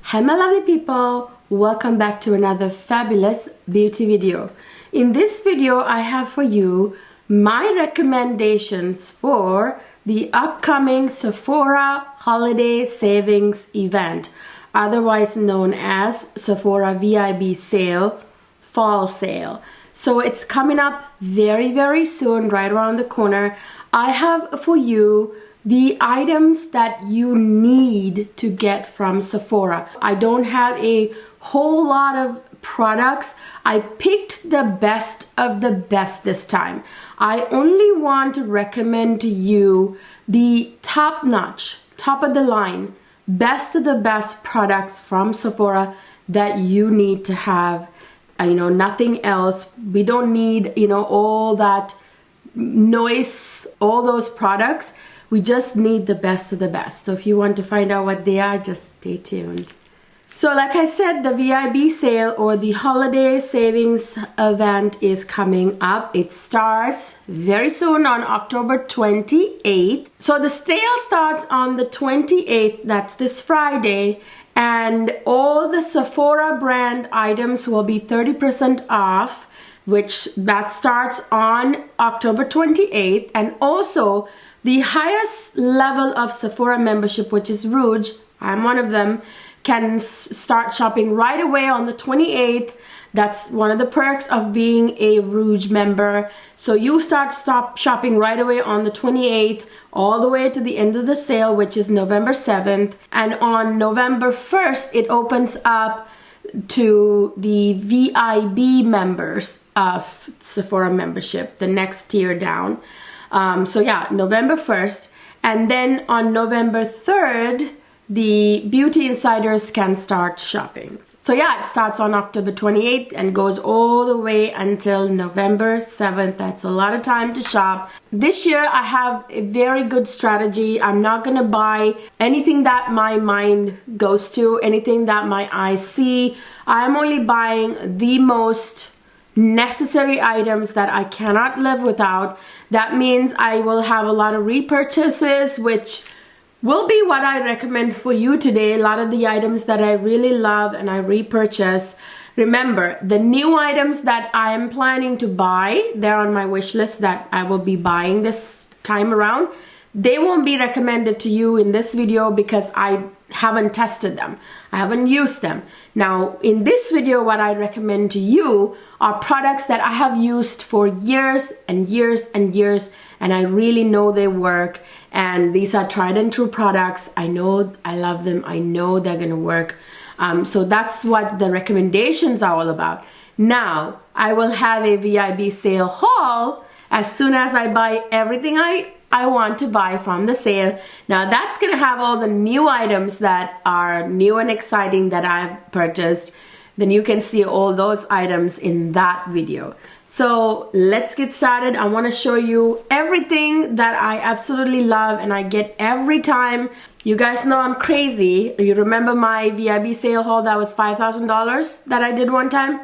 Hi my lovely people, welcome back to another fabulous beauty video. In this video I have for you my recommendations for the upcoming Sephora holiday savings event, otherwise known as Sephora VIB sale, fall sale. So it's coming up very soon, right around the corner. I have for you the items that you need to get from Sephora. I don't have a whole lot of products. I picked the best of the best this time. I only want to recommend to you the top-notch, top of the line, best of the best products from Sephora that you need to have. Nothing else. We don't need, all that noise, all those products. We just need the best of the best. So if you want to find out what they are, just stay tuned. So like I said, the VIB sale or the holiday savings event is coming up. It starts very soon on October 28th. So the sale starts on the 28th, that's this Friday, and all the Sephora brand items will be 30% off, which that starts on October 28th. And also the highest level of Sephora membership, which is Rouge, I'm one of them, can start shopping right away on the 28th. That's one of the perks of being a Rouge member. So you start shopping right away on the 28th, all the way to the end of the sale, which is November 7th. And on November 1st, it opens up to the VIB members of Sephora membership, the next tier down. So yeah, November 1st. And then on November 3rd, the beauty insiders can start shopping. So yeah, it starts on October 28th and goes all the way until November 7th. That's a lot of time to shop. This year I have a very good strategy. I'm not gonna buy anything that my mind goes to, anything that my eyes see. I'm only buying the most necessary items that I cannot live without. That means I will have a lot of repurchases, which will be what I recommend for you today. A lot of the items that I really love and I repurchase. Remember, the new items that I am planning to buy, they're on my wish list that I will be buying this time around. They won't be recommended to you in this video because I haven't tested them. I haven't used them. Now, in this video, what I recommend to you are products that I have used for years and years and years, and I really know they work. And these are tried and true products. I know I love them. I know they're gonna work. So that's what the recommendations are all about. Now, I will have a VIB sale haul as soon as I buy everything I want to buy from the sale. Now that's gonna have all the new items that are new and exciting that I've purchased. Then you can see all those items in that video. So let's get started. I want to show you everything that I absolutely love and I get every time. You guys know I'm crazy. You remember my VIB sale haul that was $5,000 that I did one time?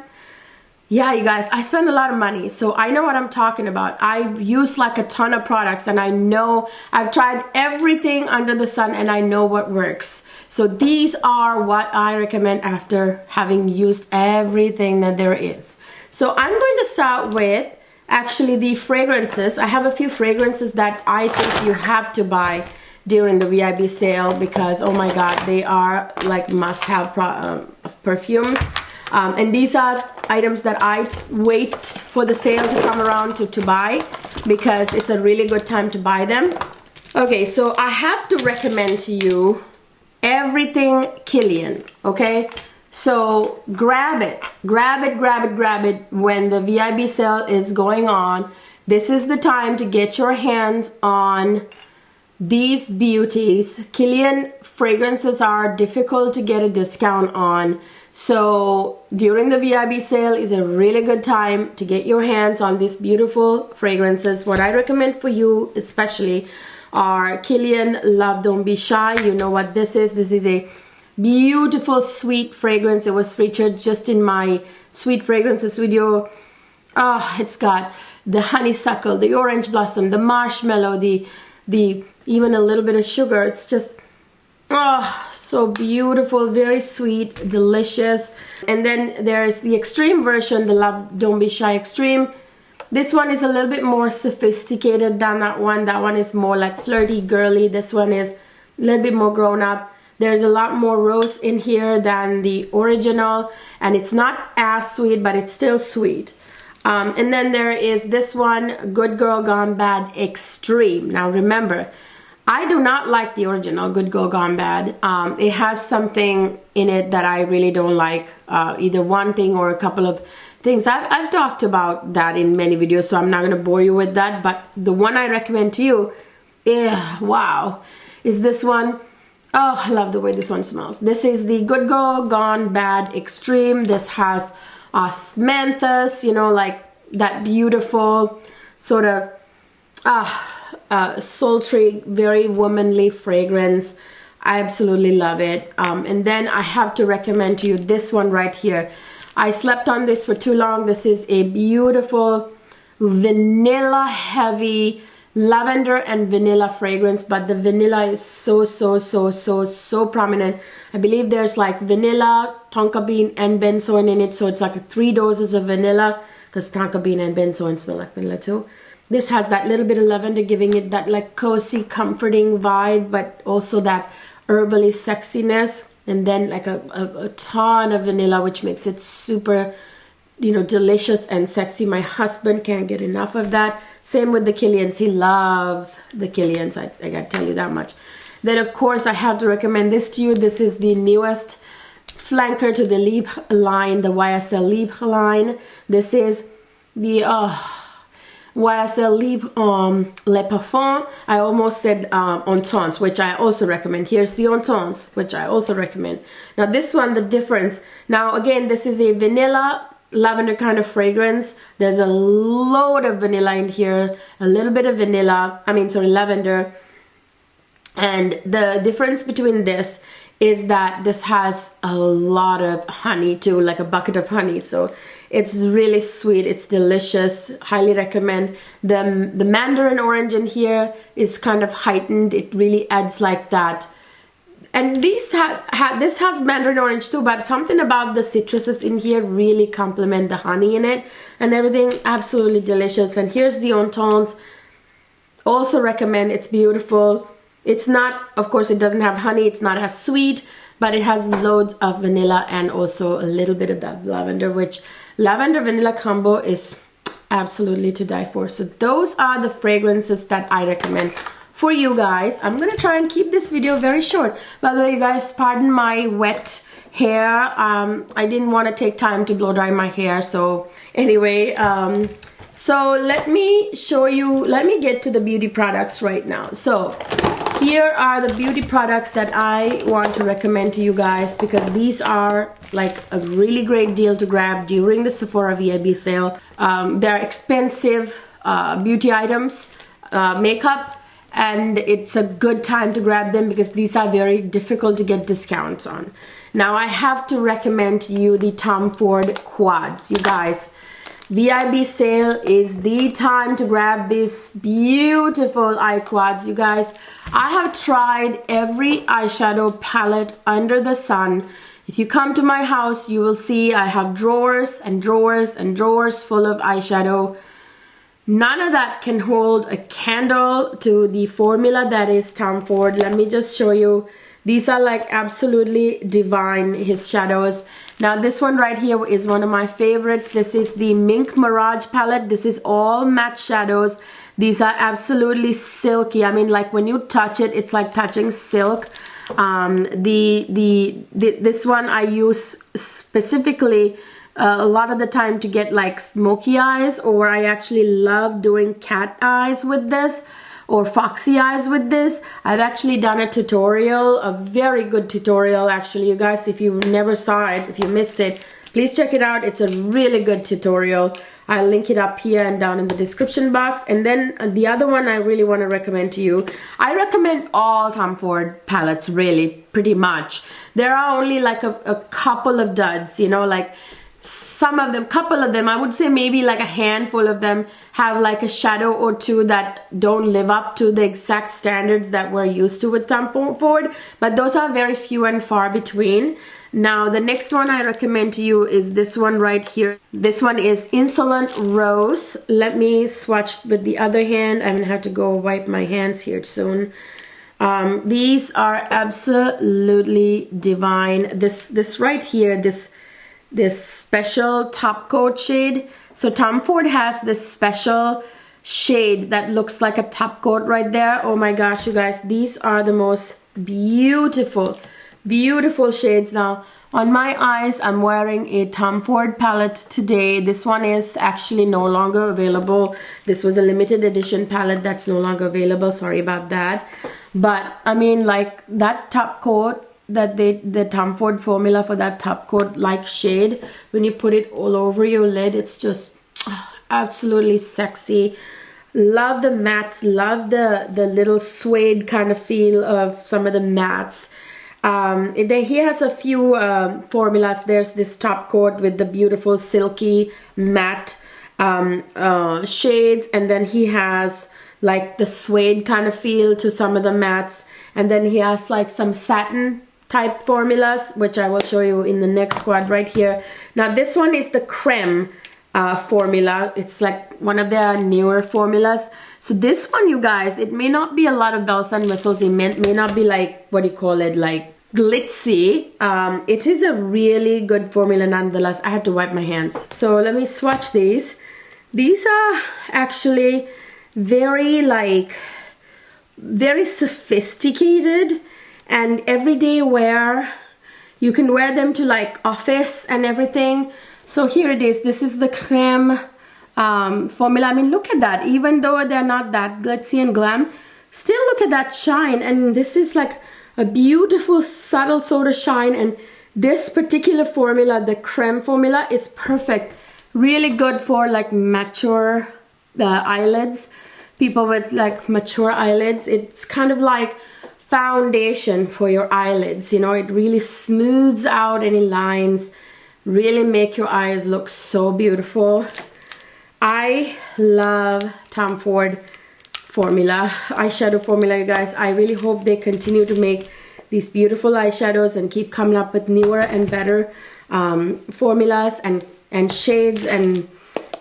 Yeah, you guys, I spend a lot of money, so I know what I'm talking about. I've used like a ton of products and I know I've tried everything under the sun and I know what works. So these are what I recommend after having used everything that there is. So I'm going to start with actually the fragrances. I have a few fragrances that I think you have to buy during the VIB sale because, oh my God, they are like must-have perfumes. And these are items that I wait for the sale to come around to buy because it's a really good time to buy them. Okay, so I have to recommend to you everything Ceylon, okay? So grab it when the VIB sale is going on. This is the time to get your hands on these beauties. Ceylon fragrances are difficult to get a discount on. So during the VIB sale is a really good time to get your hands on these beautiful fragrances. What I recommend for you especially are Ceylon Love Don't Be Shy. You know what this is. This is a beautiful sweet fragrance. It was featured just in my sweet fragrances video. Oh, it's got the honeysuckle, the orange blossom, the marshmallow, the even a little bit of sugar. It's just, oh, so beautiful, very sweet, delicious. And then there's the extreme version, the Love Don't Be Shy Extreme. This one is a little bit more sophisticated than that one. That one is more like flirty, girly. This one is a little bit more grown up. There's a lot more rose in here than the original, and it's not as sweet, but it's still sweet. And then there is this one, Good Girl Gone Bad Extreme. Now remember, I do not like the original Good Girl Gone Bad. It has something in it that I really don't like, either one thing or a couple of things. I've talked about that in many videos, so I'm not going to bore you with that. But the one I recommend to you, wow, is this one. Oh, I love the way this one smells. This is the Good Girl Gone Bad Extreme. This has osmanthus, you know, like that beautiful sort of sultry, very womanly fragrance. I absolutely love it. And then I have to recommend to you this one right here. I slept on this for too long. This is a beautiful vanilla heavy lavender and vanilla fragrance, but the vanilla is so prominent. I believe there's like vanilla, tonka bean, and benzoin in it, so it's like 3 doses of vanilla, because tonka bean and benzoin smell like vanilla too. This has that little bit of lavender, giving it that like cozy, comforting vibe, but also that herbally sexiness, and then like a ton of vanilla, which makes it super, you know, delicious and sexy. My husband can't get enough of that. Same with the Killians. He loves the Killians. I gotta tell you that much. Then of course I have to recommend this to you. This is the newest flanker to the Libre line, the YSL Libre line. This is the YSL Libre Le Parfum. I almost said Entente, which I also recommend. Here's the Entente, which I also recommend. Now this one, the difference. Now again, this is a vanilla lavender kind of fragrance. There's a load of vanilla in here, a little bit of lavender. And the difference between this is that this has a lot of honey too, like a bucket of honey. So it's really sweet, it's delicious, highly recommend. The mandarin orange in here is kind of heightened. It really adds like that. And this has mandarin orange too, but something about the citruses in here really complement the honey in it and everything. Absolutely delicious. And here's the Entente. Also recommend, it's beautiful. It's not, of course, it doesn't have honey. It's not as sweet, but it has loads of vanilla and also a little bit of that lavender, which lavender vanilla combo is absolutely to die for. So those are the fragrances that I recommend for you guys. I'm gonna try and keep this video very short. By the way, you guys, pardon my wet hair. I didn't want to take time to blow dry my hair. So anyway, so let me show you, let me get to the beauty products right now. So here are the beauty products that I want to recommend to you guys, because these are like a really great deal to grab during the Sephora VIB sale. They're expensive beauty items, makeup, and it's a good time to grab them because these are very difficult to get discounts on. Now I have to recommend to you the Tom Ford quads. You guys, VIB sale is the time to grab these beautiful eye quads. You guys, I have tried every eyeshadow palette under the sun. If you come to my house, you will see I have drawers and drawers and drawers full of eyeshadow. None of that can hold a candle to the formula that is Tom Ford. Let me just show you. These are like absolutely divine, his shadows. Now this one right here is one of my favorites. This is the Mink Mirage palette. This is all matte shadows. These are absolutely silky. I mean, like when you touch it, it's like touching silk. This one I use specifically a lot of the time to get like smoky eyes, or I actually love doing cat eyes with this, or foxy eyes with this. I've actually done a tutorial, a very good tutorial actually, you guys. If you never saw it, if you missed it, please check it out. It's a really good tutorial. I'll link it up here and down in the description box. And then the other one I really want to recommend to you, I recommend all Tom Ford palettes, really, pretty much. There are only like a couple of duds, you know, like some of them, couple of them, I would say maybe like a handful of them have like a shadow or two that don't live up to the exact standards that we're used to with Tom Ford, but those are very few and far between. Now the next one I recommend to you is this one right here. This one is Insolent Rose. Let me swatch with the other hand. I'm gonna have to go wipe my hands here soon. These are absolutely divine. This right here, this special top coat shade. So Tom Ford has this special shade that looks like a top coat right there. Oh my gosh, you guys, these are the most beautiful shades. Now on my eyes, I'm wearing a Tom Ford palette today. This one is actually no longer available. This was a limited edition palette that's no longer available. Sorry about that. But I mean, like that top coat, that the Tom Ford formula for that top coat like shade, when you put it all over your lid, it's just absolutely sexy. Love the mattes, love the little suede kind of feel of some of the mattes. He has a few formulas. There's this top coat with the beautiful silky matte shades, and then he has like the suede kind of feel to some of the mattes, and then he has like some satin type formulas, which I will show you in the next quad right here. Now this one is the creme formula. It's like one of their newer formulas. So this one, you guys, it may not be a lot of bells and whistles. It may not be like, what do you call it, like glitzy. It is a really good formula nonetheless. I have to wipe my hands. So let me swatch these. These are actually very sophisticated and everyday wear. You can wear them to like office and everything. So here it is. This is the creme formula. I mean, look at that. Even though they're not that glitzy and glam, still look at that shine. And this is like a beautiful subtle sort of shine. And this particular formula, the creme formula, is perfect. Really good for like mature eyelids. People with like mature eyelids. It's kind of like foundation for your eyelids, you know. It really smooths out any lines, really make your eyes look so beautiful. I love Tom Ford formula, eyeshadow formula, you guys. I really hope they continue to make these beautiful eyeshadows and keep coming up with newer and better formulas and shades and,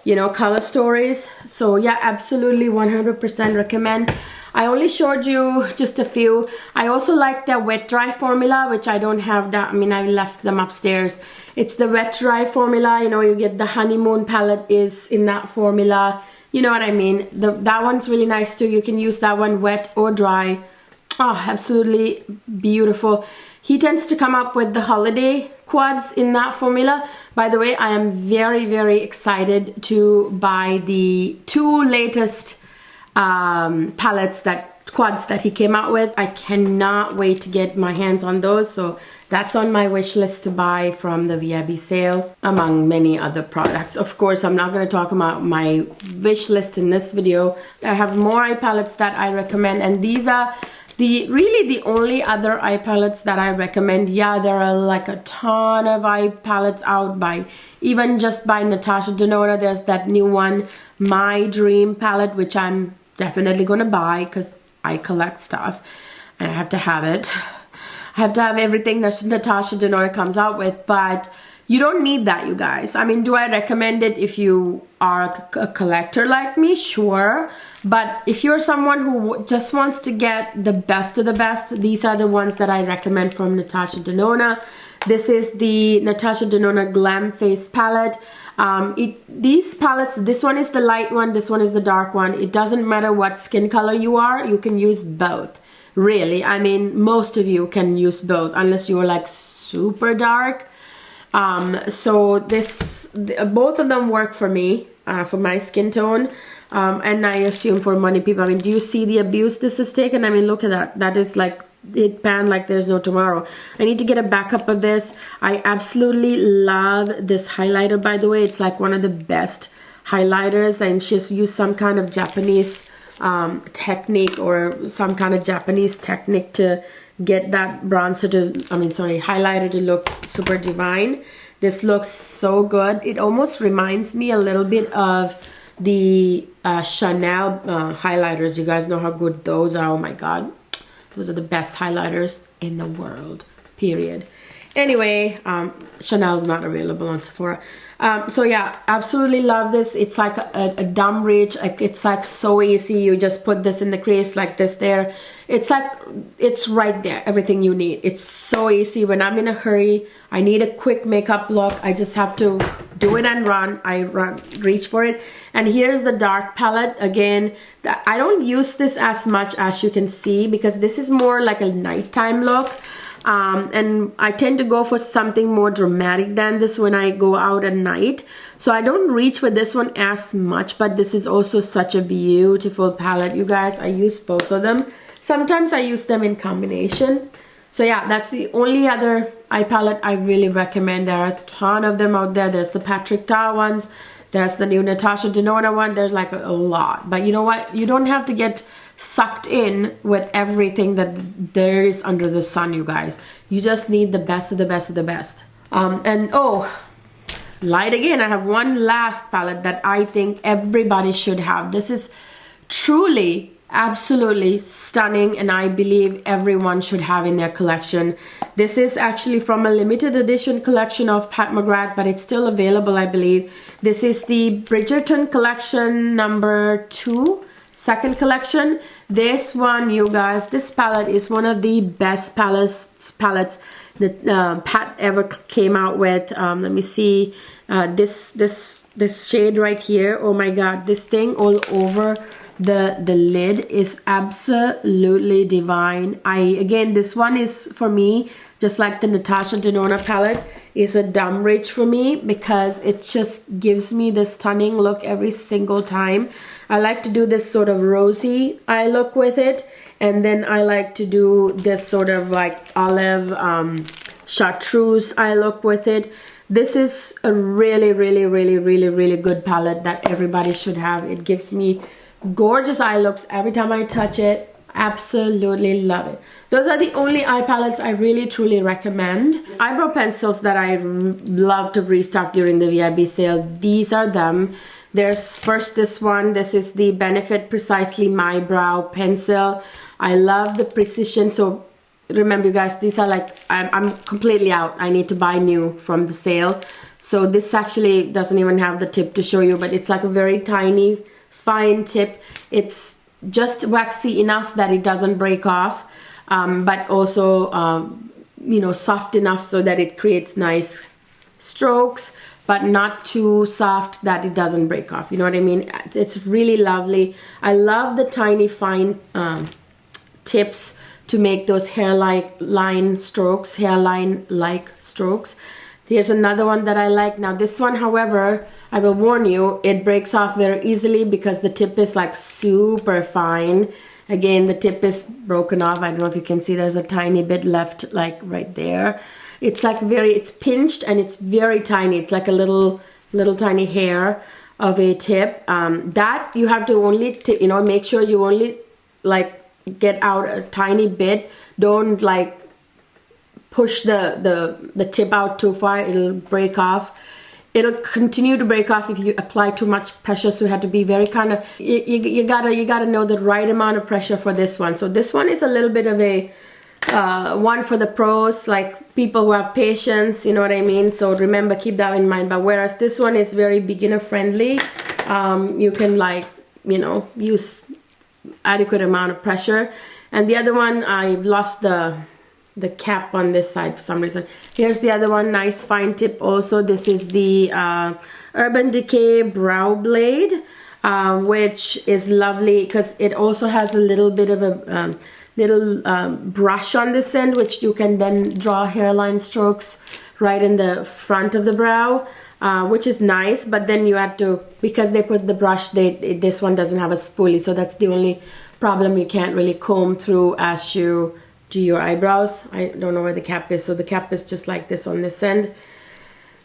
you know, color stories. So yeah, absolutely 100% recommend. I only showed you just a few. I also like their wet dry formula, which I don't have that. I mean, I left them upstairs. It's the wet dry formula. You know, you get the honeymoon palette is in that formula. You know what I mean? That one's really nice too. You can use that one wet or dry. Oh, absolutely beautiful. He tends to come up with the holiday quads in that formula. By the way, I am very excited to buy the 2 latest quads that he came out with. I cannot wait to get my hands on those. So that's on my wish list to buy from the VIB sale, among many other products. Of course, I'm not going to talk about my wish list in this video. I have more eye palettes that I recommend, and these are really the only other eye palettes that I recommend. Yeah, there are like a ton of eye palettes out by, even just by Natasha Denona. There's that new one, My Dream palette, which I'm definitely gonna buy because I collect stuff and I have to have it. I have to have everything that Natasha Denona comes out with, but you don't need that, you guys. I mean, do I recommend it if you are a collector like me? Sure. But if you're someone who just wants to get the best of the best, these are the ones that I recommend from Natasha Denona. This is the Natasha Denona Glam Face palette. These palettes, this one is the light one, this one is the dark one. It doesn't matter what skin color you are, you can use both. Really, I mean, most of you can use both unless you're like super dark. So both of them work for me, for my skin tone. And I assume for many people. I mean, do you see the abuse this has taken? I mean, look at that. That is like, it panned like there's no tomorrow. I need to get a backup of this. I absolutely love this highlighter, by the way. It's like one of the best highlighters, and she's used some kind of Japanese technique or some kind of Japanese technique to get that bronzer to, highlighter to look super divine. This looks so good. It almost reminds me a little bit of the Chanel highlighters. You guys know how good those are. Oh my god, those are the best highlighters in the world, period. Anyway, Chanel's not available on Sephora. So yeah, absolutely love this. It's like a dumb reach. Like, it's like so easy. You just put this in the crease like this there. It's like, it's right there, everything you need. It's so easy. When I'm in a hurry, I need a quick makeup look, I just have to do it and run. Reach for it. And here's the dark palette. Again, I don't use this as much as you can see because this is more like a nighttime look. And I tend to go for something more dramatic than this when I go out at night. So I don't reach for this one as much, but this is also such a beautiful palette, you guys. I use both of them. Sometimes I use them in combination. So yeah, that's the only other eye palette I really recommend. There are a ton of them out there. There's the Patrick Ta ones. There's the new Natasha Denona one. There's like a lot. But you know what? You don't have to get sucked in with everything that there is under the sun, you guys. You just need the best of the best of the best. And oh, lied again. I have one last palette that I think everybody should have. This is truly absolutely stunning, and I believe everyone should have in their collection. This is actually from a limited edition collection of Pat McGrath, but it's still available, I believe. This is the Bridgerton collection number 2, second collection. This one, you guys, this palette is one of the best palettes that Pat ever came out with. Let me see, this shade right here. Oh my god, this thing all over the lid is absolutely divine. Again, this one is, for me, just like the Natasha Denona palette, is a dumb reach for me because it just gives me this stunning look every single time. I like to do this sort of rosy eye look with it, and then I like to do this sort of like olive chartreuse eye look with it. This is a really good palette that everybody should have. It gives me gorgeous eye looks every time I touch it. Absolutely love it. Those are the only eye palettes I really truly recommend. Eyebrow pencils that I love to restock during the VIB sale, these are them. There's first this one. This is the Benefit Precisely My Brow pencil. I love the precision. So remember, you guys, these are like, I'm completely out. I need to buy new from the sale. So this actually doesn't even have the tip to show you, but it's like a very tiny fine tip. It's just waxy enough that it doesn't break off, but also you know, soft enough so that it creates nice strokes, but not too soft that it doesn't break off. You know what I mean? It's really lovely. I love the tiny fine tips to make those hairline strokes, hairline-like strokes. Here's another one that I like. Now this one, however, I will warn you, it breaks off very easily because the tip is like super fine. Again, the tip is broken off. I don't know if you can see, there's a tiny bit left, like right there. It's like it's pinched and it's very tiny. It's like a little tiny hair of a tip. That you have to only, you know, make sure you only like get out a tiny bit. Don't like push the tip out too far. It'll break off. It'll continue to break off if you apply too much pressure. So you have to be very kind of, you gotta know the right amount of pressure for this one. So this one is a little bit of a one for the pros, like people who have patience, you know what I mean? So remember, keep that in mind. But whereas this one is very beginner friendly, you can, like, you know, use adequate amount of pressure. And the other one, I've lost the cap on this side for some reason. Here's the other one, nice fine tip also. This is the Urban Decay Brow Blade, which is lovely because it also has a little bit of a little brush on this end, which you can then draw hairline strokes right in the front of the brow, which is nice. But then you have to, because they put the brush, this one doesn't have a spoolie, so that's the only problem. You can't really comb through as you do your eyebrows. I don't know where the cap is, so the cap is just like this on this end.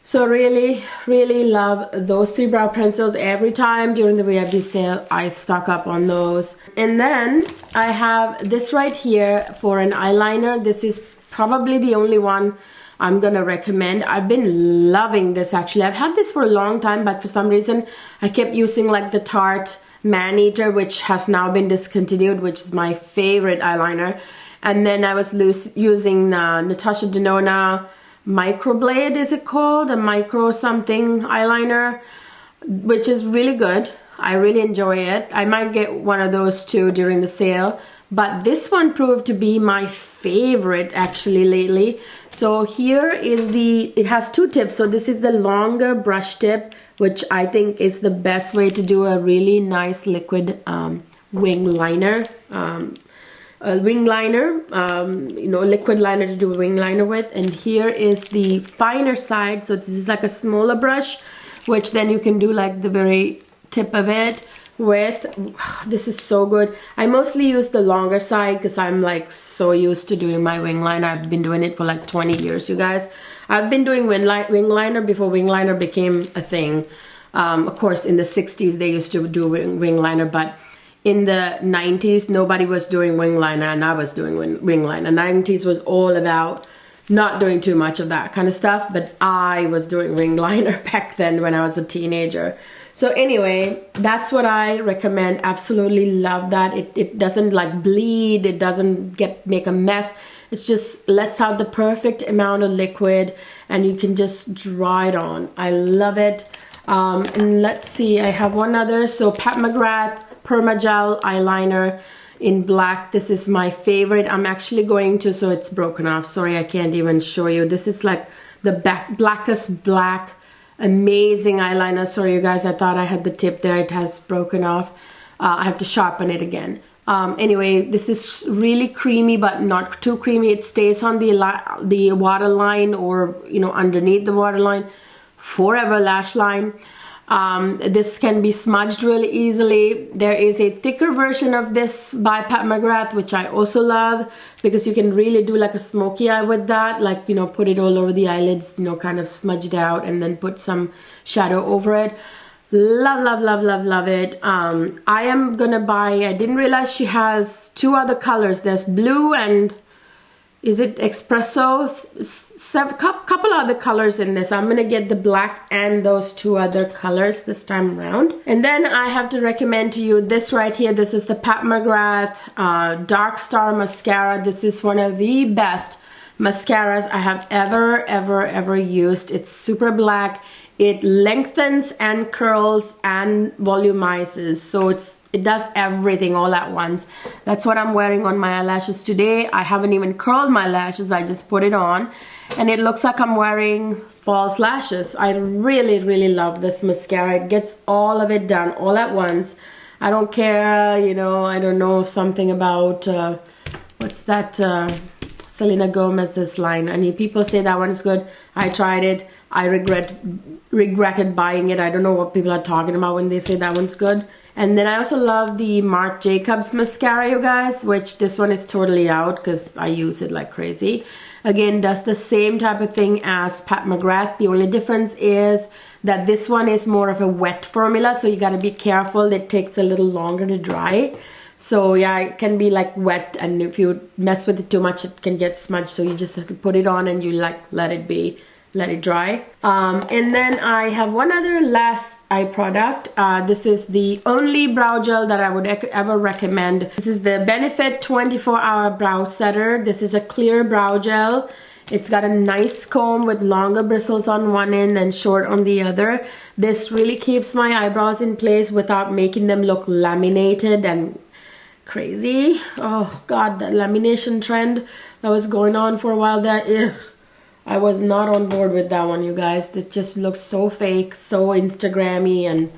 So really love those 3 brow pencils. Every time during the VIB sale, I stock up on those. And then I have this right here for an eyeliner. This is probably the only one I'm gonna recommend. I've been loving this actually. I've had this for a long time, but for some reason I kept using like the Tarte Man-Eater, which has now been discontinued, which is my favorite eyeliner. And then I was using Natasha Denona Microblade, is it called? A micro something eyeliner, which is really good. I really enjoy it. I might get one of those too during the sale. But this one proved to be my favorite actually lately. So here is it has two tips. So this is the longer brush tip, which I think is the best way to do a really nice liquid wing liner. A wing liner, you know, liquid liner to do a wing liner with. And here is the finer side. So this is like a smaller brush, which then you can do like the very tip of it with. This is so good. I mostly use the longer side because I'm like so used to doing my wing liner. I've been doing it for like 20 years, you guys. I've been doing wing liner before wing liner became a thing. Of course, in the 60s they used to do wing liner, but in the 90s nobody was doing wing liner, and I was doing wing liner. 90s was all about not doing too much of that kind of stuff, but I was doing wing liner back then when I was a teenager. So anyway, that's what I recommend. Absolutely love that. It doesn't like bleed, it doesn't make a mess. It just lets out the perfect amount of liquid and you can just dry it on. I love it. And let's see, I have one other. So Pat McGrath Permagel eyeliner in black. This is my favorite. I'm actually going to, so it's broken off. Sorry, I can't even show you. This is like the blackest black, amazing eyeliner. Sorry, you guys, I thought I had the tip there. It has broken off. I have to sharpen it again. Anyway, this is really creamy, but not too creamy. It stays on the waterline, or you know, underneath the waterline forever. Lash line. This can be smudged really easily. There is a thicker version of this by Pat McGrath, which I also love, because you can really do like a smoky eye with that, like, you know, put it all over the eyelids, you know, kind of smudge it out and then put some shadow over it. Love, love, love, love, love it. I am gonna buy, I didn't realize she has two other colors. There's blue and is it espresso? Couple other colors in this. I'm gonna get the black and those two other colors this time around. And then I have to recommend to you this right here. This is the Pat McGrath Dark Star Mascara. This is one of the best mascaras I have ever used. It's super black. It lengthens and curls and volumizes. So it does everything all at once. That's what I'm wearing on my eyelashes today. I haven't even curled my lashes. I just put it on and it looks like I'm wearing false lashes. I really, really love this mascara. It gets all of it done all at once. I don't care, you know, I don't know something about, what's that, Selena Gomez's line. I mean, people say that one's good. I tried it. I regretted buying it. I don't know what people are talking about when they say that one's good. And then I also love the Marc Jacobs mascara, you guys, which this one is totally out because I use it like crazy. Again, does the same type of thing as Pat McGrath. The only difference is that this one is more of a wet formula, so you got to be careful. It takes a little longer to dry. So yeah, it can be like wet, and if you mess with it too much, it can get smudged. So you just have to put it on and you like let it dry. And then I have one other last eye product. This is the only brow gel that I would ever recommend. This is the Benefit 24-Hour Brow Setter. This is a clear brow gel. It's got a nice comb with longer bristles on one end and short on the other. This really keeps my eyebrows in place without making them look laminated and crazy. Oh God, that lamination trend that was going on for a while there. Ugh. I was not on board with that one, you guys. It just looks so fake, so Instagrammy, and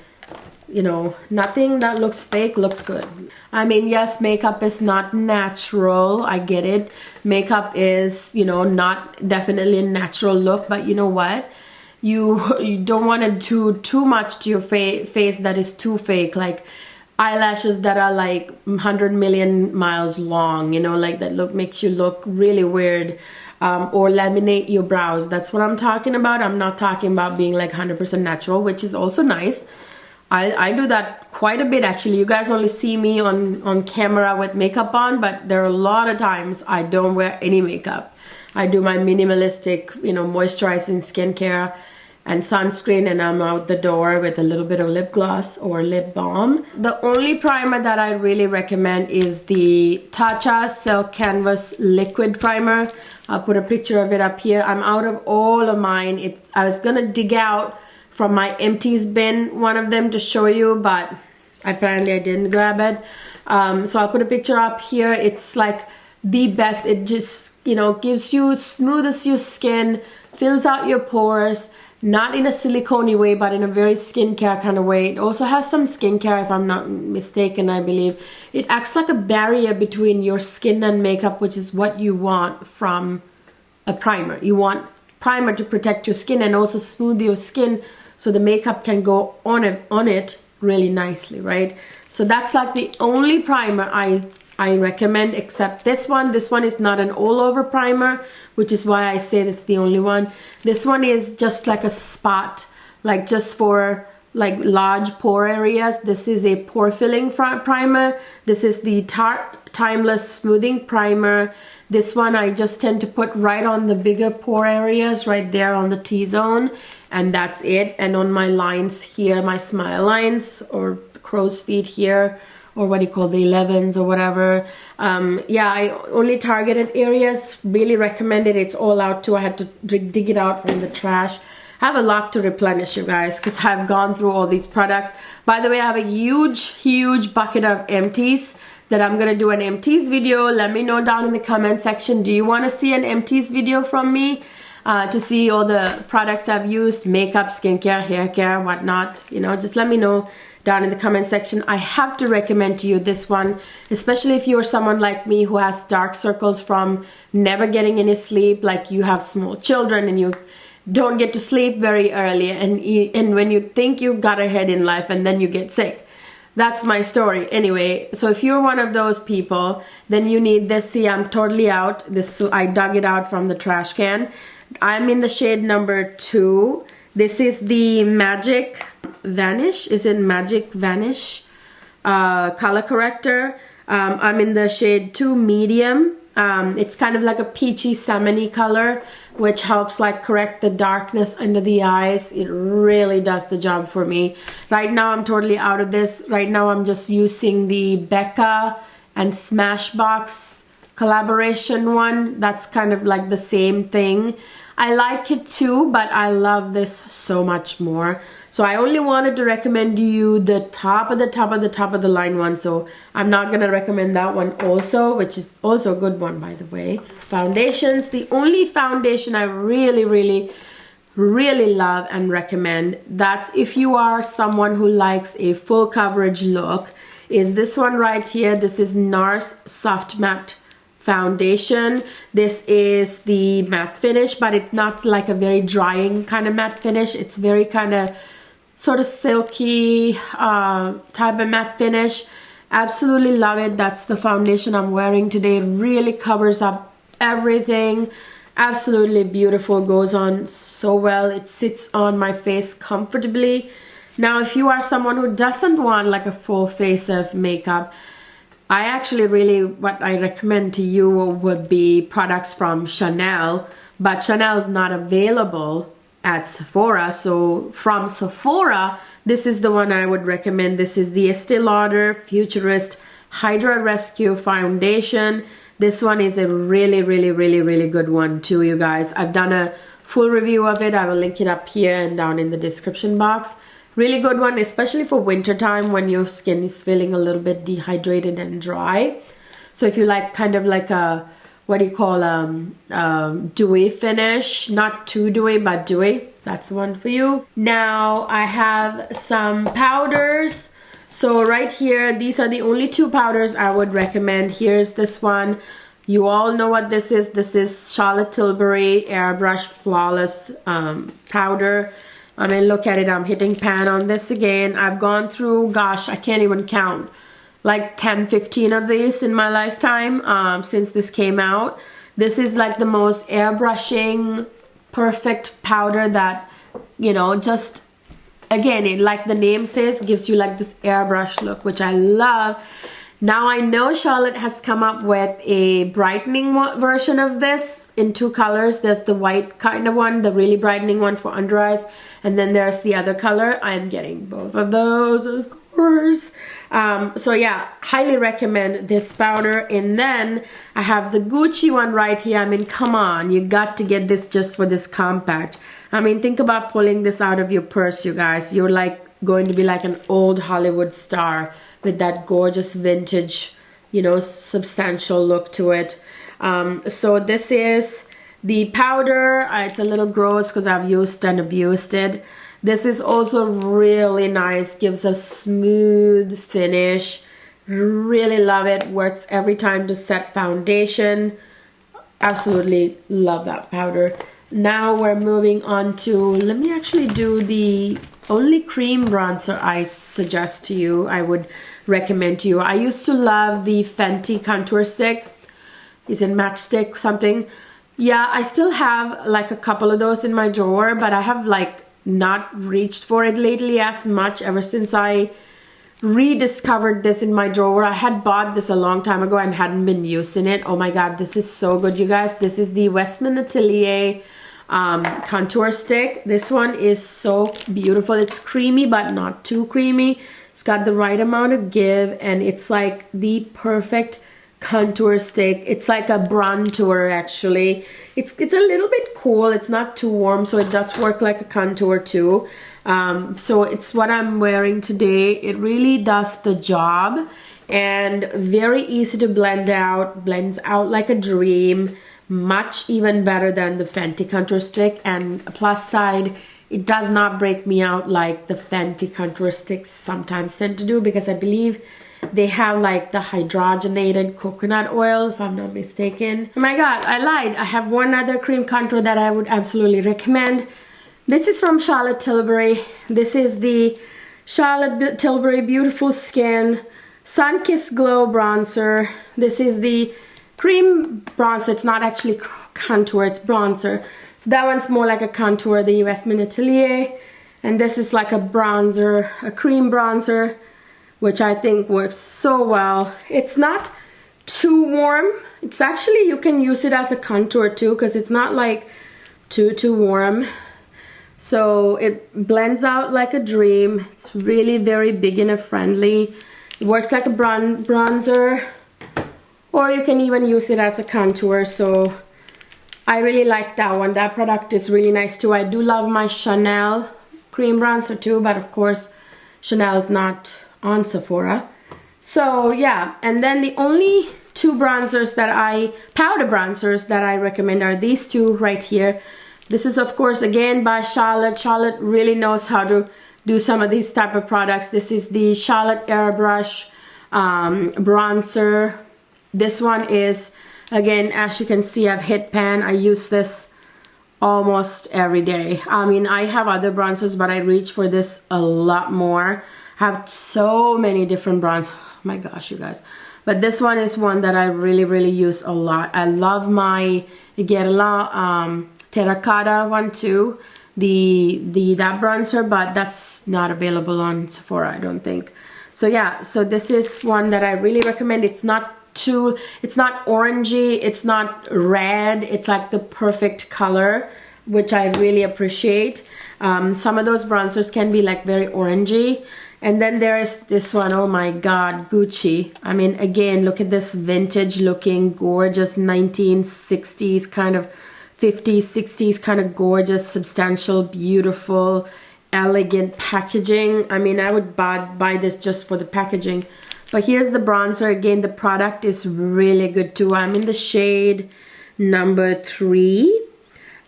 you know, nothing that looks fake looks good. I mean, yes, makeup is not natural. I get it. Makeup is, you know, not definitely a natural look, but you know what? You don't want to do too much to your face that is too fake, like eyelashes that are like 100 million miles long, you know, like that makes you look really weird. Or laminate your brows. That's what I'm talking about. I'm not talking about being like 100% natural, which is also nice. I do that quite a bit actually. You guys only see me on camera with makeup on, but there are a lot of times I don't wear any makeup. I do my minimalistic, you know, moisturizing skincare and sunscreen, and I'm out the door with a little bit of lip gloss or lip balm. The only primer that I really recommend is the Tatcha Silk Canvas Liquid Primer. I'll put a picture of it up here. I'm out of all of mine. I was gonna dig out from my empties bin one of them to show you, but apparently I didn't grab it. So I'll put a picture up here. It's like the best. It just, you know, gives you, smooths your skin, fills out your pores, not in a silicone way, but in a very skincare kind of way. It also has some skincare, if I'm not mistaken, I believe. It acts like a barrier between your skin and makeup, which is what you want from a primer. You want primer to protect your skin and also smooth your skin so the makeup can go on it really nicely, right? So that's like the only primer I recommend, except this one. This one is not an all-over primer, which is why I say it's the only one. This one is just like a spot, like just for like large pore areas. This is a pore filling primer. This is the Tarte Timeless Smoothing Primer. This one I just tend to put right on the bigger pore areas, right there on the T-zone, and that's it. And on my lines here, my smile lines or crow's feet here, or what do you call the 11s or whatever. Yeah, I only targeted areas. Really recommend it. It's all out too. I had to dig it out from the trash. I have a lot to replenish, you guys, because I've gone through all these products. By the way, I have a huge bucket of empties that I'm gonna do an empties video. Let me know down in the comment section. Do you want to see an empties video from me? To see all the products I've used, makeup, skincare, hair care, whatnot. You know, just let me know down in the comment section. I have to recommend to you this one, especially if you're someone like me who has dark circles from never getting any sleep, like you have small children and you don't get to sleep very early, and when you think you've got ahead in life and then you get sick. That's my story. Anyway, so if you're one of those people, then you need this. See, I'm totally out. This, I dug it out from the trash can. I'm in the shade number 2. This is the Magic Vanish. Is it Magic Vanish color corrector? I'm in the shade 2 medium. It's kind of like a peachy salmon-y color, which helps like correct the darkness under the eyes. It really does the job for me. Right now I'm totally out of this. Right now I'm just using the Becca and Smashbox collaboration one. That's kind of like the same thing. I like it too, but I love this so much more. So I only wanted to recommend you the top of the line one. So I'm not going to recommend that one also, which is also a good one, by the way. Foundations. The only foundation I really love and recommend, that's if you are someone who likes a full coverage look, is this one right here. This is NARS Soft Matte Foundation. This is the matte finish, but it's not like a very drying kind of matte finish. It's very kind of sort of silky type of matte finish. Absolutely love it. That's the foundation I'm wearing today. It really covers up everything. Absolutely beautiful. Goes on so well. It sits on my face comfortably. Now, if you are someone who doesn't want like a full face of makeup, I actually really, what I recommend to you would be products from Chanel, but Chanel is not available at Sephora. So from Sephora, this is the one I would recommend. This is the Estee Lauder Futurist Hydra Rescue Foundation. This one is a really good one too, you guys. I've done a full review of it. I will link it up here and down in the description box. Really good one, especially for winter time when your skin is feeling a little bit dehydrated and dry. So if you like kind of like a, what do you call, dewy finish, not too dewy, but dewy, that's the one for you. Now I have some powders. So right here, these are the only 2 powders I would recommend. Here's this one. You all know what this is. This is Charlotte Tilbury Airbrush Flawless powder. I mean, look at it. I'm hitting pan on this again. I've gone through, gosh, I can't even count, like 10, 15 of these in my lifetime since this came out. This is like the most airbrushing, perfect powder that, you know, just, again, it, like the name says, gives you like this airbrush look, which I love. Now I know Charlotte has come up with a brightening version of this in 2 colors. There's the white kind of one, the really brightening one for under eyes, and then there's the other color. I'm getting both of those, of course. So yeah, highly recommend this powder. And then I have the Gucci one right here. I mean, come on, you got to get this just for this compact. I mean, think about pulling this out of your purse, you guys. You're like going to be like an old Hollywood star with that gorgeous vintage, you know, substantial look to it. So this is the powder. It's a little gross because I've used and abused it. This is also really nice, gives a smooth finish. Really love it. Works every time to set foundation. Absolutely love that powder. Now we're moving on to, let me actually do the only cream bronzer I suggest to you, I would recommend to you. I used to love the Fenty contour stick. Is it matchstick something? Yeah, I still have like a couple of those in my drawer, but I have like not reached for it lately as much ever since I rediscovered this in my drawer. I had bought this a long time ago and hadn't been using it. Oh my god, this is so good, you guys. This is the Westman Atelier contour stick. This one is so beautiful. It's creamy but not too creamy. It's got the right amount of give, and it's like the perfect contour stick. It's like a bronzer actually. It's a little bit cool. It's not too warm, so it does work like a contour too. So it's what I'm wearing today. It really does the job, and very easy to blend out. Blends out like a dream. Much even better than the Fenty contour stick. And a plus side, it does not break me out like the Fenty contour sticks sometimes tend to do, because I believe they have like the hydrogenated coconut oil, if I'm not mistaken. Oh my god, I lied. I have one other cream contour that I would absolutely recommend. This is from Charlotte Tilbury. This is the Charlotte Tilbury Beautiful Skin Sun Kiss Glow Bronzer. This is the cream bronzer. It's not actually contour, it's bronzer. So that one's more like a contour, the Westman Atelier. And this is like a bronzer, a cream bronzer, which I think works so well. It's not too warm. It's actually, you can use it as a contour too, because it's not like too warm. So it blends out like a dream. It's really very beginner friendly. It works like a bronzer, or you can even use it as a contour. So I really like that one. That product is really nice too. I do love my Chanel cream bronzer too, but of course Chanel is not on Sephora. So yeah, and then the only 2 bronzers that powder bronzers that I recommend are these 2 right here. This is of course again by Charlotte. Charlotte really knows how to do some of these type of products. This is the Charlotte Airbrush bronzer. This one is, again, as you can see, I've hit pan. I use this almost every day. I mean, I have other bronzers, but I reach for this a lot more. I have so many different bronzers. Oh my gosh, you guys. But this one is one that I really use a lot. I love my Guerlain terracotta one too. That bronzer, but that's not available on Sephora, I don't think. So yeah, so this is one that I really recommend. It's not orangey, it's not red, it's like the perfect color, which I really appreciate. Some of those bronzers can be like very orangey. And then there is this one, oh my god, Gucci. I mean, again, look at this vintage looking, gorgeous 1960s kind of 50s, 60s kind of gorgeous, substantial, beautiful, elegant packaging. I mean, I would buy this just for the packaging. But here's the bronzer. Again, the product is really good too. I'm in the shade number 3.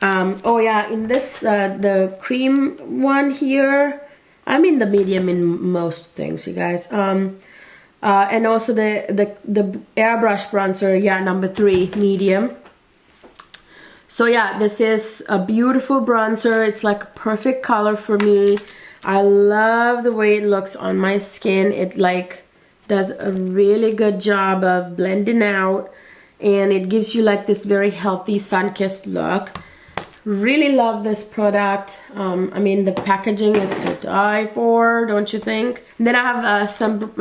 Oh yeah, in this, the cream one here, I'm in the medium in most things, you guys. And also the airbrush bronzer, yeah, number 3, medium. So yeah, this is a beautiful bronzer. It's like a perfect color for me. I love the way it looks on my skin. It like does a really good job of blending out, and it gives you like this very healthy sun-kissed look. Really love this product. I mean, the packaging is to die for, don't you think? And then I have some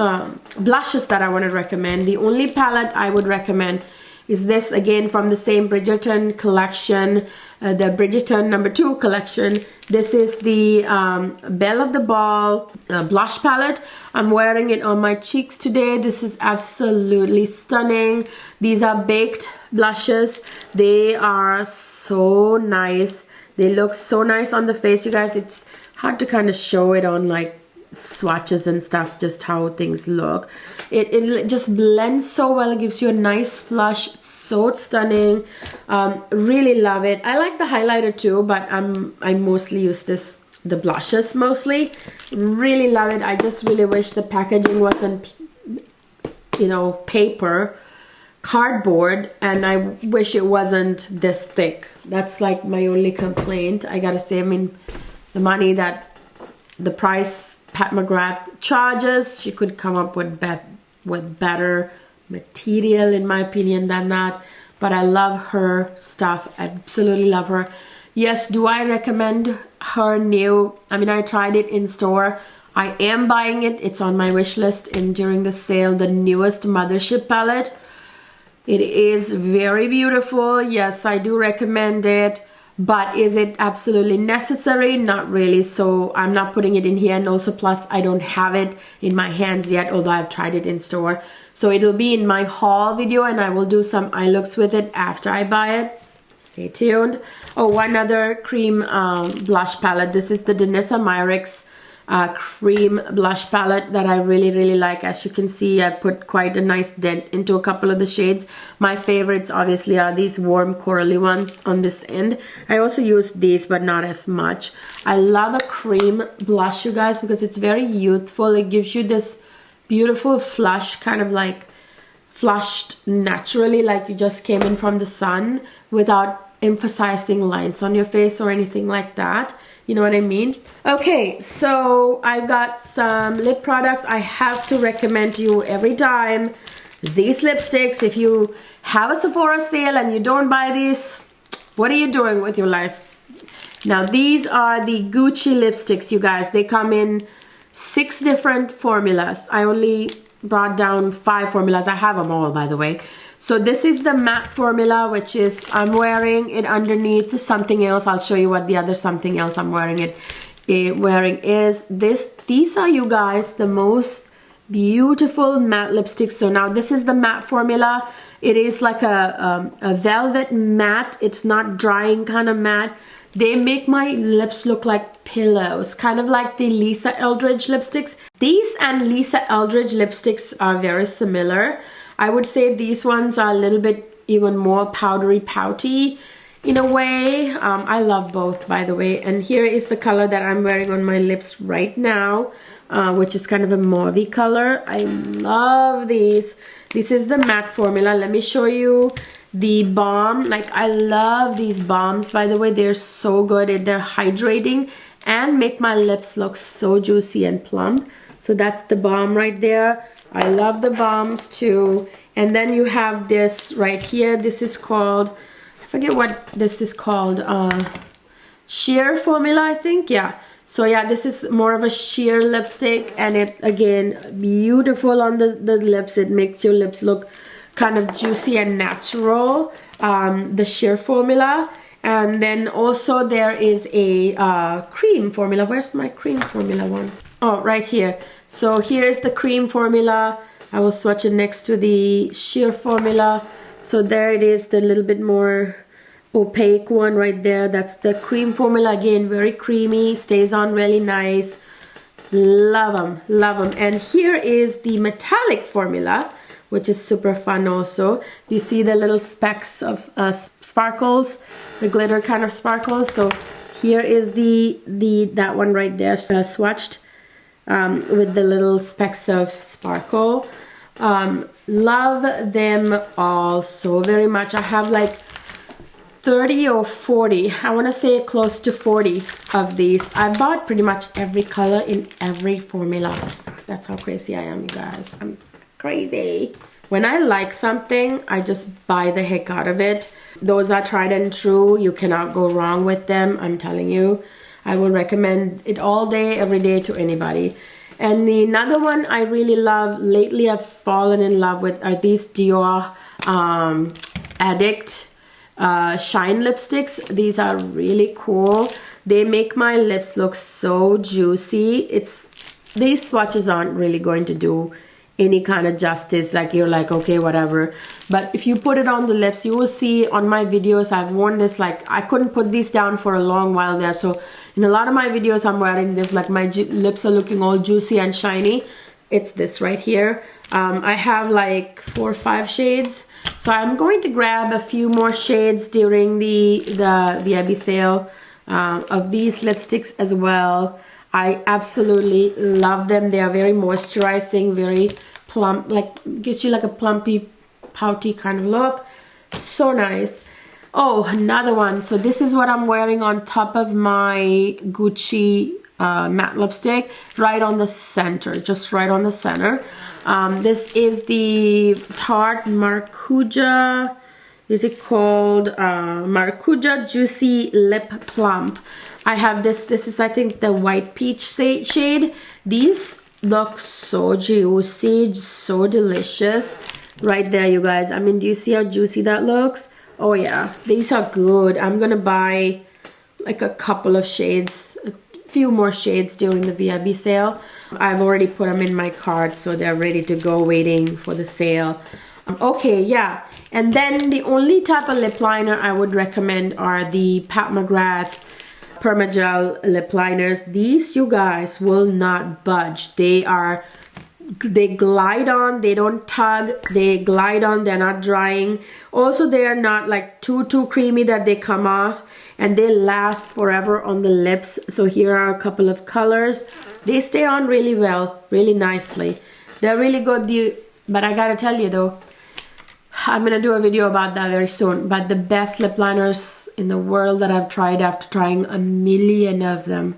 blushes that I want to recommend. The only palette I would recommend is this, again from the same Bridgerton collection, the Bridgerton #2 collection. This is the Belle of the Ball blush palette. I'm wearing it on my cheeks today. This is absolutely stunning. These are baked blushes. They are so nice. They look so nice on the face, you guys. It's hard to kind of show it on like swatches and stuff, just how things look. It just blends so well. It gives you a nice flush. It's so stunning. Really love it. I like the highlighter too, but I mostly use the blushes mostly. Really love it. I just really wish the packaging wasn't, you know, paper, cardboard, and I wish it wasn't this thick. That's like my only complaint. I gotta say, I mean, the money that the price Pat McGrath charges, she could come up with better material, in my opinion, than that. But I love her stuff. I absolutely love her. Yes, do I recommend her new? I mean, I tried it in store. I am buying it. It's on my wish list during the sale. The newest Mothership palette. It is very beautiful. Yes, I do recommend it. But is it absolutely necessary? Not really. So I'm not putting it in here. And also, plus, I don't have it in my hands yet, although I've tried it in store. So it'll be in my haul video, and I will do some eye looks with it after I buy it. Stay tuned. Oh, one other cream blush palette. This is the Danessa Myricks cream blush palette that I really like. As you can see, I put quite a nice dent into a couple of the shades. My favorites obviously are these warm corally ones on this end. I also use these, but not as much. I love a cream blush, you guys, because it's very youthful. It gives you this beautiful flush, kind of like flushed naturally, like you just came in from the sun, without emphasizing lines on your face or anything like that. You know what I mean? Okay, so I got some lip products. I have to recommend to you every time these lipsticks. If you have a Sephora sale and you don't buy these, what are you doing with your life? Now, these are the Gucci lipsticks, you guys. They come in 6 different formulas. I only brought down 5 formulas. I have them all, by the way. So this is the matte formula, which is, I'm wearing it underneath something else. I'll show you what the other something else I'm wearing is. These are, you guys, the most beautiful matte lipsticks. So now this is the matte formula. It is like a velvet matte. It's not drying kind of matte. They make my lips look like pillows, kind of like the Lisa Eldridge lipsticks. These and Lisa Eldridge lipsticks are very similar. I would say these ones are a little bit even more powdery pouty in a way. I love both, by the way. And here is the color that I'm wearing on my lips right now, which is kind of a mauvey color. I love these. This is the matte formula. Let me show you the balm. Like, I love these balms, by the way. They're so good. They're hydrating and make my lips look so juicy and plump. So that's the balm right there. I love the balms too. And then you have this right here. This is called, I forget what this is called, sheer formula, I think. Yeah. So yeah, this is more of a sheer lipstick, and it, again, beautiful on the lips. It makes your lips look kind of juicy and natural, the sheer formula. And then also there is a cream formula. Where's my cream formula one? Oh, right here. So here's the cream formula. I will swatch it next to the sheer formula. So there it is, the little bit more opaque one right there. That's the cream formula. Again, very creamy, stays on really nice. Love them, love them. And here is the metallic formula, which is super fun also. You see the little specks of sparkles, the glitter kind of sparkles. So here is that one right there, swatched. With the little specks of sparkle. Love them all so very much. I have like 30 or 40, I want to say close to 40 of these. I bought pretty much every color in every formula. That's how crazy I am, you guys. I'm crazy. When I like something, I just buy the heck out of it. Those are tried and true. You cannot go wrong with them, I'm telling you. I will recommend it all day, every day to anybody. And the another one I really love, lately I've fallen in love with, are these Dior Addict Shine lipsticks. These are really cool. They make my lips look so juicy. These swatches aren't really going to do any kind of justice, like you're like, okay, whatever. But if you put it on the lips, you will see on my videos, I've worn this, like I couldn't put these down for a long while there. So in a lot of my videos, I'm wearing this, like my lips are looking all juicy and shiny. It's this right here. I have like 4 or 5 shades. So I'm going to grab a few more shades during the VIB sale of these lipsticks as well. I absolutely love them. They are very moisturizing, very plump, like gives you like a plumpy, pouty kind of look. So nice. Oh, another one. So this is what I'm wearing on top of my Gucci matte lipstick, right on the center, just right on the center. This is the Tarte Maracuja. Is it called Maracuja Juicy Lip Plump? I have this is I think the white peach shade. These look so juicy, so delicious. Right there, you guys. I mean, do you see how juicy that looks? Oh yeah, these are good. I'm gonna buy like a couple of shades, a few more shades during the VIB sale. I've already put them in my cart, so they're ready to go, waiting for the sale. Okay, yeah. And then the only type of lip liner I would recommend are the Pat McGrath Permagel lip liners. These, you guys, will not budge. They glide on, they don't tug, they glide on, they're not drying. Also, they are not like too creamy that they come off, and they last forever on the lips. So here are a couple of colors. They stay on really well, really nicely. They're really good. But I gotta tell you though, I'm gonna do a video about that very soon. But the best lip liners in the world that I've tried after trying a million of them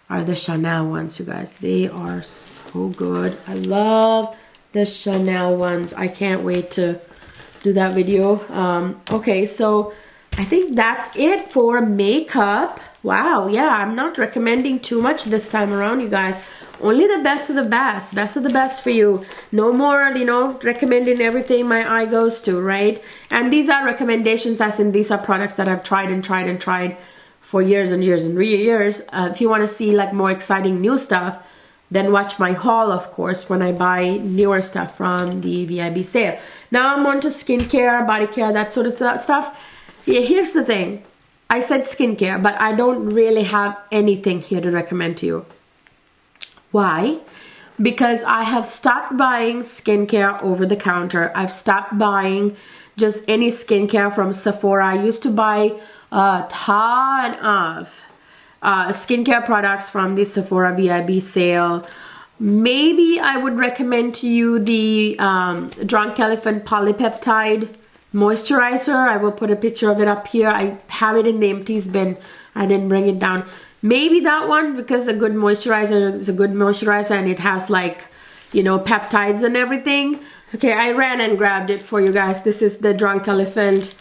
are the Chanel ones, you guys. They are so good. I love the Chanel ones. I can't wait to do that video. Okay, so I think that's it for makeup. Wow, yeah, I'm not recommending too much this time around, you guys. Only the best of the best. Best of the best for you. No more, you know, recommending everything my eye goes to, right? And these are recommendations, as in these are products that I've tried and tried and tried for years and years and years. If you want to see like more exciting new stuff, then watch my haul, of course, when I buy newer stuff from the VIB sale. Now I'm on to skincare, body care, that sort of stuff. Yeah, here's the thing. I said skincare, but I don't really have anything here to recommend to you. Why? Because I have stopped buying skincare over the counter. I've stopped buying just any skincare from Sephora. I used to buy a ton of skincare products from the Sephora VIB sale. Maybe I would recommend to you the Drunk Elephant Polypeptide Moisturizer. I will put a picture of it up here. I have it in the empties bin. I didn't bring it down. Maybe that one, because a good moisturizer is a good moisturizer, and it has like, you know, peptides and everything. Okay, I ran and grabbed it for you guys. This is the Drunk Elephant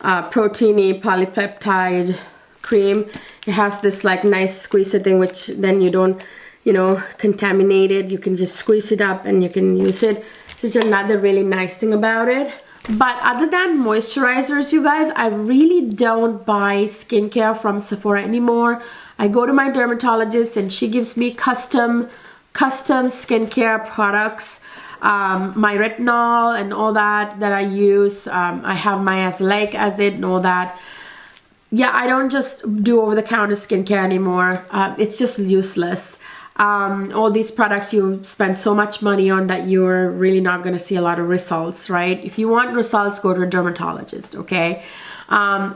Proteiny Polypeptide Cream. It has this like nice squeezer thing, which then you don't, you know, contaminate it. You can just squeeze it up and you can use it. This is another really nice thing about it. But other than moisturizers, you guys, I really don't buy skincare from Sephora anymore. I go to my dermatologist and she gives me custom skincare products. My retinol and all that I use. I have my azelaic acid and all that. Yeah, I don't just do over-the-counter skincare anymore. It's just useless. All these products you spend so much money on that you're really not going to see a lot of results, right? If you want results, go to a dermatologist, okay?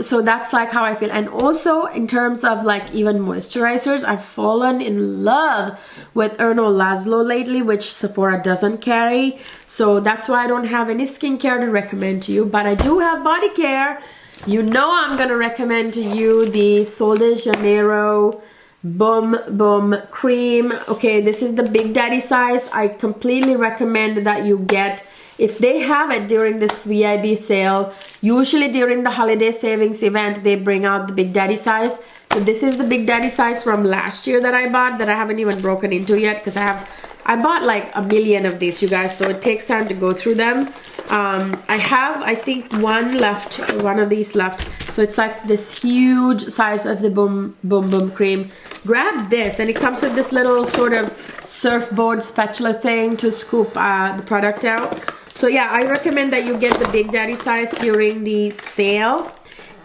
So that's like how I feel. And also in terms of like even moisturizers, I've fallen in love with Erno Laszlo lately, which Sephora doesn't carry. So that's why I don't have any skincare to recommend to you, but I do have body care. You know I'm gonna recommend to you the Sol de Janeiro Boom Cream. Okay, this is the Big Daddy size. I completely recommend that you get if they have it during this VIB sale, usually during the holiday savings event, they bring out the Big Daddy size. So this is the Big Daddy size from last year that I bought, that I haven't even broken into yet, because I bought like a million of these, you guys, so it takes time to go through them. I have, I think, one of these left. So it's like this huge size of the Boom Boom Boom Cream. Grab this, and it comes with this little sort of surfboard spatula thing to scoop the product out. So yeah, I recommend that you get the Big Daddy size during the sale.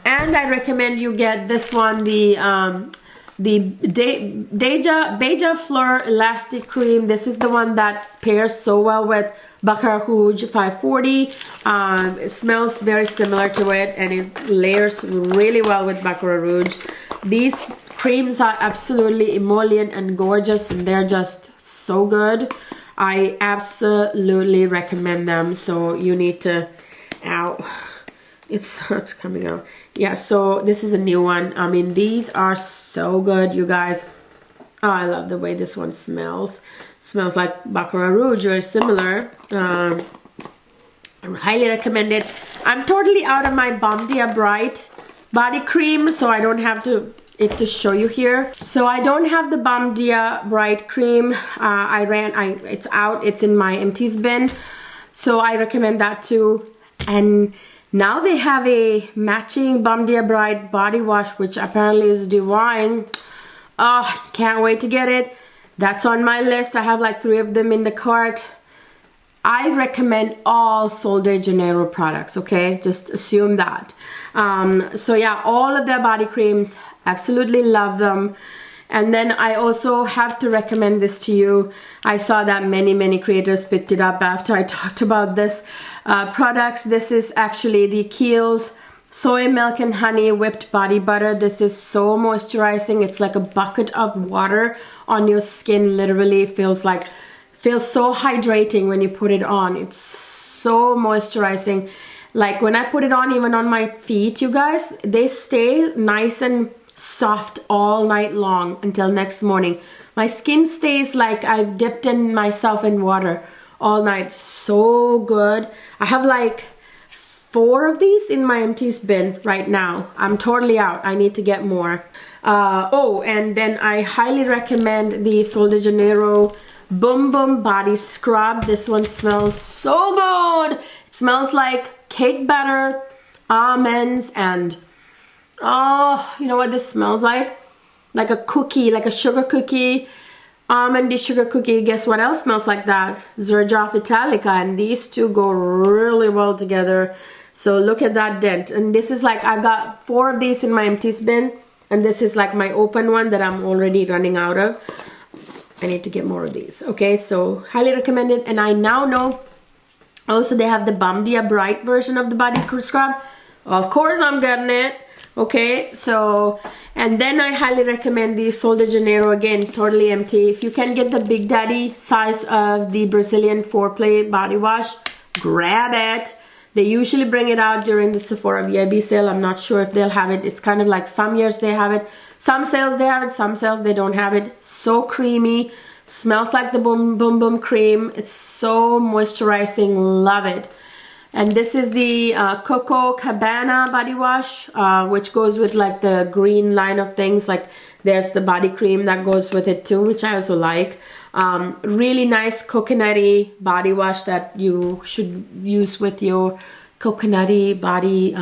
And I recommend you get this one, the Beija Fleur Elastic Cream. This is the one that pairs so well with Baccarat Rouge 540. It smells very similar to it, and it layers really well with Baccarat Rouge. These creams are absolutely emollient and gorgeous, and they're just so good. I absolutely recommend them. So you need to, ow, it's not coming out. Yeah, so this is a new one. I mean, these are so good, you guys. Oh, I love the way this one smells. Smells like Baccarat Rouge, very similar. I highly recommend it. I'm totally out of my Bom Dia Bright body cream, so I don't have it to show you here. So I don't have the Bom Dia Bright cream. It's out. It's in my empties bin. So I recommend that too. And now they have a matching Bom Dia Bright body wash, which apparently is divine. Oh, can't wait to get it. That's on my list. I have like 3 of them in the cart. I recommend all Sol de Janeiro products, okay? Just assume that. So yeah, all of their body creams, absolutely love them. And then I also have to recommend this to you. I saw that many creators picked it up after I talked about this products. This is actually the Kiehl's Soy Milk and Honey Whipped Body Butter. This is so moisturizing. It's like a bucket of water on your skin. Literally feels so hydrating when you put it on. It's so moisturizing. Like when I put it on, even on my feet, you guys, they stay nice and soft all night long until next morning. My skin stays like I've dipped in myself in water all night. So good. I have like 4 of these in my empties bin right now. I'm totally out. I need to get more. Oh, and then I highly recommend the Sol de Janeiro Boom Boom Body Scrub. This one smells so good. It smells like cake batter, almonds, and oh, you know what this smells like? Like a cookie, like a sugar cookie, almondy sugar cookie. Guess what else smells like that? Zerjoff Italica, and these two go really well together. So look at that dent. And this is like, I've got 4 of these in my empties bin, and this is like my open one that I'm already running out of. I need to get more of these. Okay, so highly recommend it. And I now know also they have the Bom Dia Bright version of the body scrub. Of course I'm getting it. Okay, so, and then I highly recommend the Sol de Janeiro, again, totally empty. If you can get the Big Daddy size of the Brazilian Foreplay body wash, grab it. They usually bring it out during the Sephora VIB sale. I'm not sure if they'll have it. It's kind of like some years they have it, some sales they have it, some sales they don't have it. So creamy, smells like the Boom Boom Boom cream. It's so moisturizing, love it. And this is the Coco Cabana body wash, which goes with like the green line of things. Like there's the body cream that goes with it too, which I also like. Really nice coconutty body wash that you should use with your coconutty body,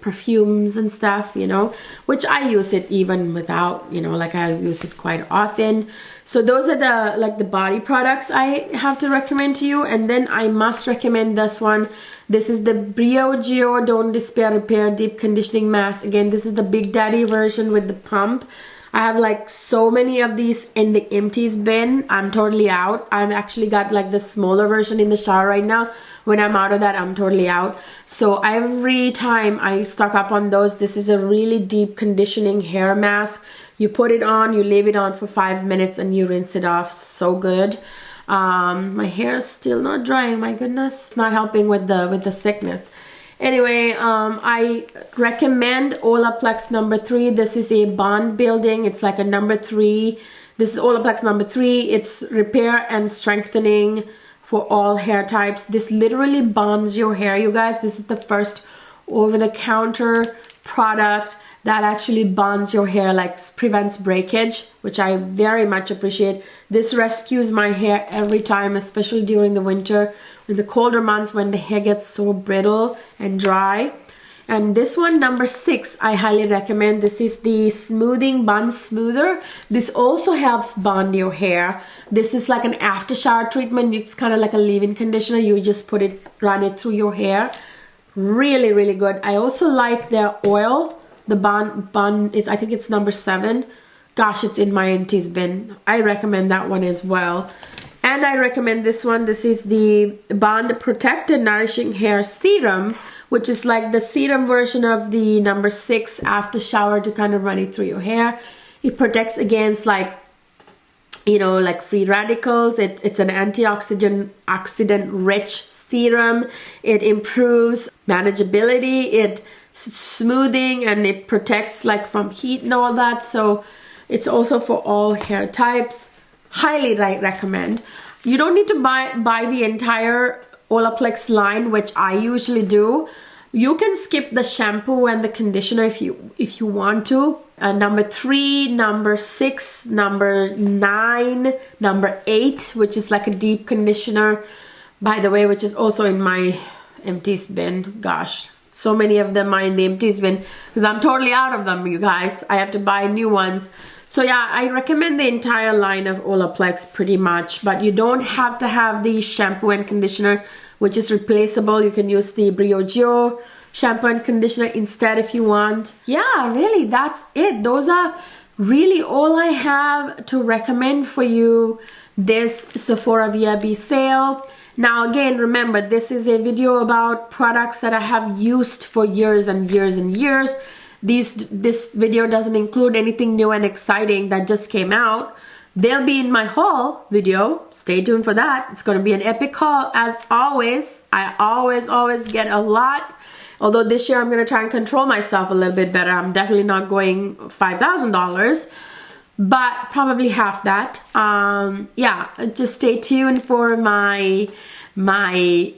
perfumes and stuff, you know, which I use it even without, you know, like I use it quite often. So those are the body products I have to recommend to you. And then I must recommend this one. This is the Briogeo Don't Despair Repair Deep Conditioning Mask. Again, this is the Big Daddy version with the pump. I have like so many of these in the empties bin. I'm totally out. I've actually got like the smaller version in the shower right now. When I'm out of that, I'm totally out. So every time I stock up on those, this is a really deep conditioning hair mask. You put it on, you leave it on for 5 minutes, and you rinse it off. So good. My hair is still not drying. My goodness, it's not helping with the thickness. Anyway, I recommend Olaplex number 3. This is a bond building. It's like a number 3. This is Olaplex number 3. It's repair and strengthening for all hair types. This literally bonds your hair, you guys. This is the first over-the-counter product that actually bonds your hair, like prevents breakage, which I very much appreciate. This rescues my hair every time, especially during the winter, in the colder months when the hair gets so brittle and dry. And this one, number 6, I highly recommend. This is the Smoothing Bond Smoother. This also helps bond your hair. This is like an after shower treatment. It's kind of like a leave-in conditioner. You just run it through your hair. Really, really good. I also like their oil. The bond is, I think it's number 7. Gosh, it's in my auntie's bin. I recommend that one as well. And I recommend this one. This is the Bond Protected Nourishing Hair Serum, which is like the serum version of the number 6 after shower to kind of run it through your hair. It protects against, like, you know, like free radicals. It's an antioxidant rich serum. It improves manageability. It's smoothing, and it protects like from heat and all that. So it's also for all hair types. Highly recommend. You don't need to buy the entire Olaplex line, which I usually do. You can skip the shampoo and the conditioner if you want to. Number 3, number 6, number 9, number 8, which is like a deep conditioner, by the way, which is also in my empties bin. Gosh, so many of them are in the empties bin because I'm totally out of them, you guys. I have to buy new ones. So yeah, I recommend the entire line of Olaplex pretty much, but you don't have to have the shampoo and conditioner, which is replaceable. You can use the Briogeo shampoo and conditioner instead if you want. Yeah, really, that's it. Those are really all I have to recommend for you this Sephora VIB sale. Now again, remember, this is a video about products that I have used for years and years and years. This video doesn't include anything new and exciting that just came out. They'll be in my haul video. Stay tuned for that. It's going to be an epic haul as always. I always get a lot. Although this year I'm going to try and control myself a little bit better. I'm definitely not going $5,000, but probably half that. Yeah, just stay tuned for my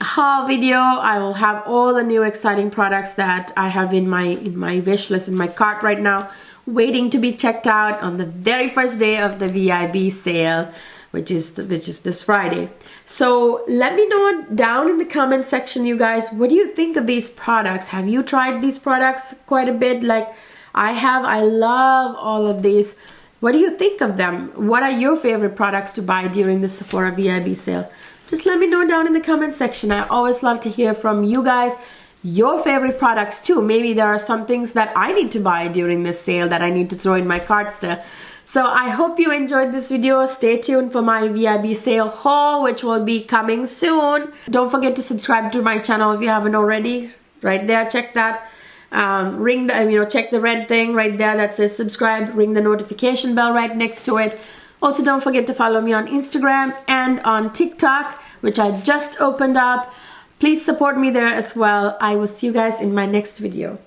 haul video. I will have all the new exciting products that I have in my wish list, in my cart right now, waiting to be checked out on the very first day of the VIB sale, which is this Friday. So let me know down in the comment section, you guys, what do you think of these products? Have you tried these products quite a bit like I have? I love all of these. What do you think of them? What are your favorite products to buy during the Sephora VIB sale? Just let me know down in the comment section. I always love to hear from you guys, your favorite products too. Maybe there are some things that I need to buy during this sale that I need to throw in my cart still. So I hope you enjoyed this video. Stay tuned for my VIB sale haul, which will be coming soon. Don't forget to subscribe to my channel if you haven't already. Right there, check that. Check the red thing right there that says subscribe. Ring the notification bell right next to it. Also, don't forget to follow me on Instagram and on TikTok, which I just opened up. Please support me there as well. I will see you guys in my next video.